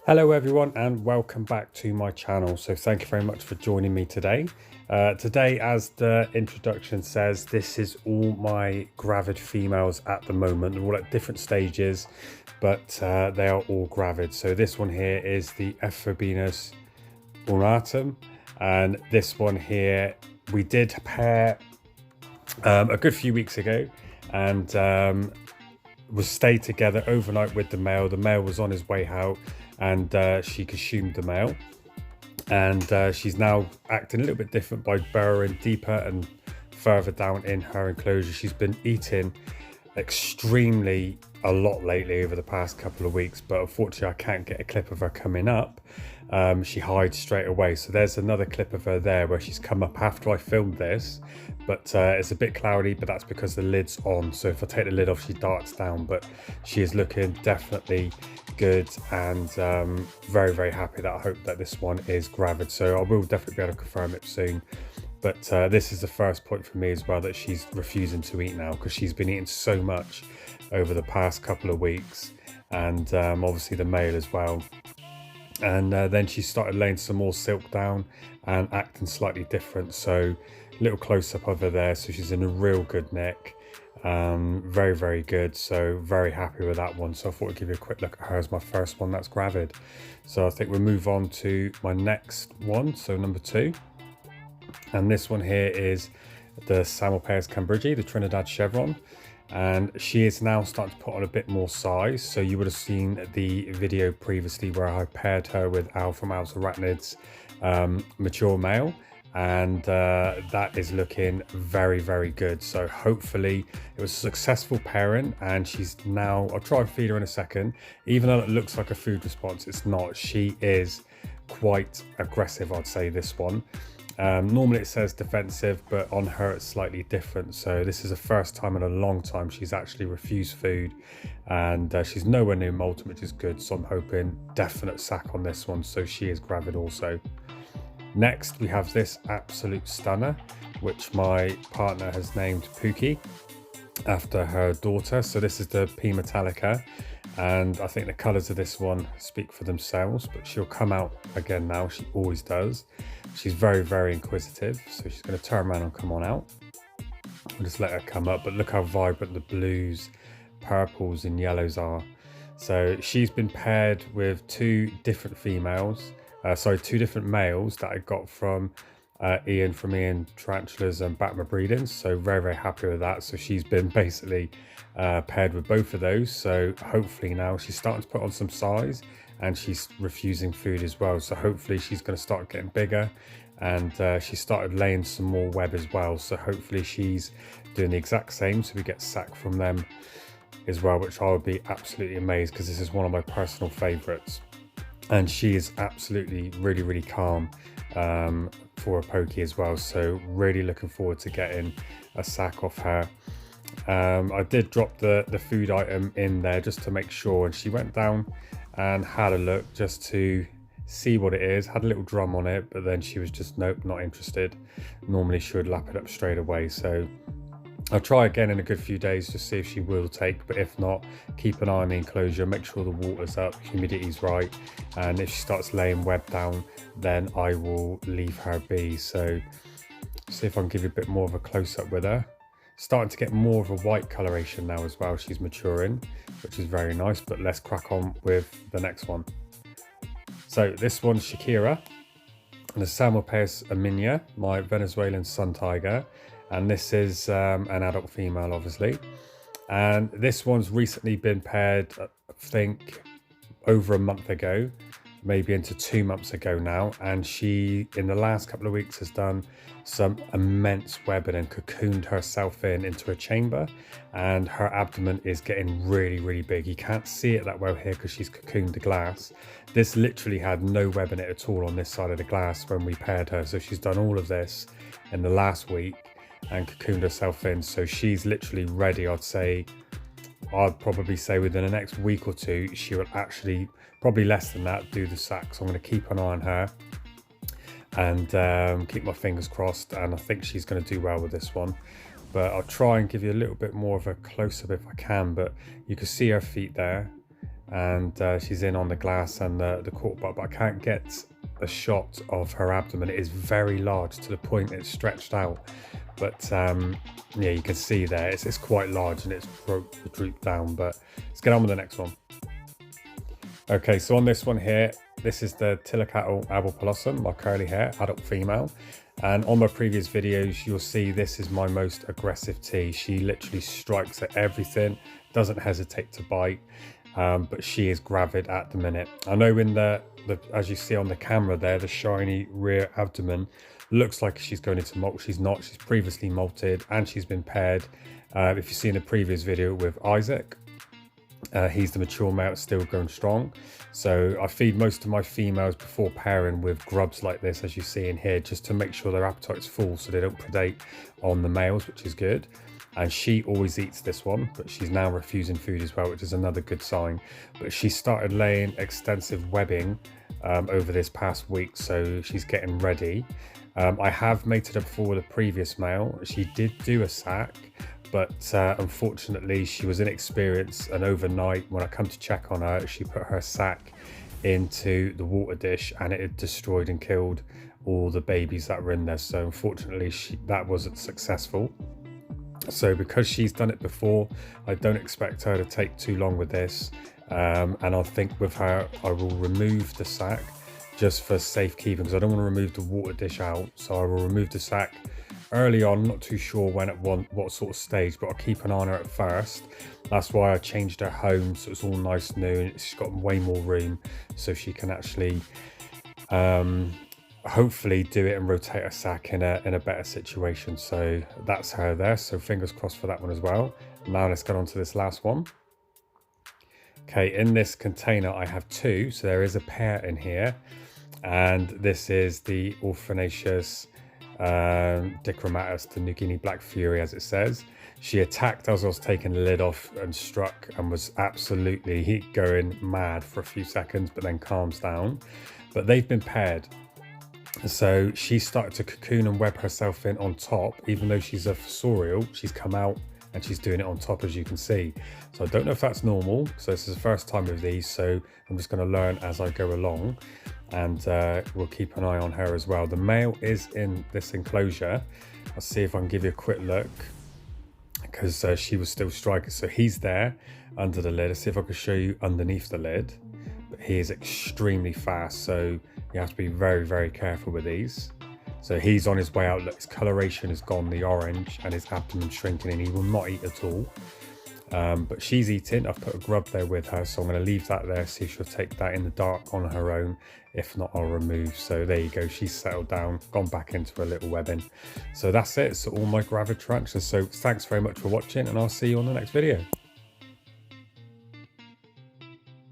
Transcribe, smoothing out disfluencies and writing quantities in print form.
Hello everyone and welcome back to my channel. So thank you very much for joining me today. Today, as the introduction says, this is all my gravid females at the moment. They're all at different stages, but they are all gravid. So this one here is the Ervenus ornatum, and this one here we did pair a good few weeks ago, and was stayed together overnight with the male. The male was on his way out, and she consumed the male, and she's now acting a little bit different by burrowing deeper and further down in her enclosure. She's been eating extremely a lot lately over the past couple of weeks, but unfortunately I can't get a clip of her coming up. She hides straight away, so there's another clip of her there where she's come up after I filmed this, but it's a bit cloudy, but that's because the lid's on, so if I take the lid off she darts down. But she is looking definitely good, and very happy that I hope that this one is gravid, so I will definitely be able to confirm it soon. But this is the first point for me as well, that she's refusing to eat now, because she's been eating so much over the past couple of weeks, and obviously the male as well. And then she started laying some more silk down and acting slightly different. So a little close-up of her there, so she's in a real good nick. Very good, so very happy with that one. So I thought I'd give you a quick look at her as my first one that's gravid. So I think we'll move on to my next one, so number 2. And this one here is the Pears Cambridgei, the Trinidad Chevron, and she is now starting to put on a bit more size. So you would have seen the video previously where I paired her with Al from Al's Arachnids mature male, and that is looking very good. So hopefully it was a successful pairing, and she's now, I'll try and feed her in a second. Even though it looks like a food response, it's not. She is quite aggressive, I'd say, this one. Normally it says defensive, but on her it's slightly different. So this is the first time in a long time she's actually refused food, and she's nowhere near molten, which is good. So I'm hoping definite sack on this one, so she is gravid also. Next we have this absolute stunner, which my partner has named Pookie after her daughter. So this is the P Metallica, and I think the colours of this one speak for themselves, but she'll come out again now. She always does. She's very inquisitive, so she's going to turn around and come on out. I'll just let her come up, but look how vibrant the blues, purples and yellows are. So she's been paired with two different females, two different males that I got from Ian Tarantulas and Batman Breeding. So very happy with that. So she's been basically paired with both of those. So hopefully now she's starting to put on some size, and she's refusing food as well. So hopefully she's going to start getting bigger, and she started laying some more web as well. So hopefully she's doing the exact same, so we get sack from them as well, which I would be absolutely amazed, because this is one of my personal favorites. And she is absolutely really calm for a pokey as well, so really looking forward to getting a sack off her. I did drop the food item in there just to make sure, and she went down and had a look just to see what it is, had a little drum on it, but then she was just nope, not interested. Normally she would lap it up straight away, so I'll try again in a good few days to see if she will take, but if not, keep an eye on the enclosure, make sure the water's up, humidity's right, and if she starts laying web down, then I will leave her be. So see if I can give you a bit more of a close-up with her. Starting to get more of a white coloration now as well. She's maturing, which is very nice, but let's crack on with the next one. So this one's Shakira, and the Pears Aminia, my Venezuelan sun tiger, and this is an adult female, obviously. And this one's recently been paired, I think, over a month ago, maybe into 2 months ago now, and she in the last couple of weeks has done some immense webbing and cocooned herself into a chamber, and her abdomen is getting really big. You can't see it that well here because she's cocooned the glass. This literally had no web in it at all on this side of the glass when we paired her, so she's done all of this in the last week and cocooned herself in, so she's literally ready. I'd probably say within the next week or two she will actually, probably less than that, do the sack. So I'm going to keep an eye on her and keep my fingers crossed, and I think she's going to do well with this one. But I'll try and give you a little bit more of a close-up if I can, but you can see her feet there, and she's in on the glass and the cork bar, but I can't get a shot of her abdomen. It is very large to the point it's stretched out, but yeah, you can see there it's quite large and it's drooped down. But let's get on with the next one. Okay, so on this one here, this is the Tillicatl abelpalossum, my curly hair, adult female. And on my previous videos, you'll see this is my most aggressive T. She literally strikes at everything, doesn't hesitate to bite, but she is gravid at the minute. I know in the as you see on the camera there, the shiny rear abdomen looks like she's going into molt. She's not. She's previously molted and she's been paired. If you see in the previous video with Isaac, he's the mature male, still going strong. So I feed most of my females before pairing with grubs like this, as you see in here, just to make sure their appetite's full so they don't predate on the males, which is good. And she always eats this one, but she's now refusing food as well, which is another good sign. But she started laying extensive webbing over this past week, so she's getting ready. I have mated her before with a previous male. She did do a sack, but unfortunately she was inexperienced, and overnight when I come to check on her, she put her sack into the water dish and it had destroyed and killed all the babies that were in there. So unfortunately that wasn't successful. So because she's done it before, I don't expect her to take too long with this, and I think with her I will remove the sack just for safekeeping, because I don't want to remove the water dish out. So I will remove the sack early on, not too sure when at what sort of stage, but I'll keep an eye on her at first. That's why I changed her home, so it's all nice new and she's got way more room, so she can actually hopefully do it and rotate her sack in a better situation. So that's her there, so fingers crossed for that one as well. Now let's get on to this last one. Okay, in this container I have two, so there is a pair in here, and this is the Orphanaceous dichromatus, the New Guinea Black Fury, as it says. She attacked as I was taking the lid off and struck and was absolutely going mad for a few seconds, but then calms down. But they've been paired, so she started to cocoon and web herself in on top. Even though she's a fossorial, she's come out and she's doing it on top, as you can see. So I don't know if that's normal, so this is the first time with these, so I'm just going to learn as I go along, and we'll keep an eye on her as well. The male is in this enclosure. I'll see if I can give you a quick look, because she was still striking. So he's there under the lid. Let's see if I can show you underneath the lid. But he is extremely fast, so you have to be very, very careful with these. So he's on his way out. Look, his coloration is gone, the orange, and his abdomen shrinking, and he will not eat at all. But she's eating. I've put a grub there with her, so I'm going to leave that there, see if she'll take that in the dark on her own. If not, I'll remove. So there you go, she's settled down, gone back into her little webbing. So that's it. So all my Gravid tarantulas. So thanks very much for watching, and I'll see you on the next video.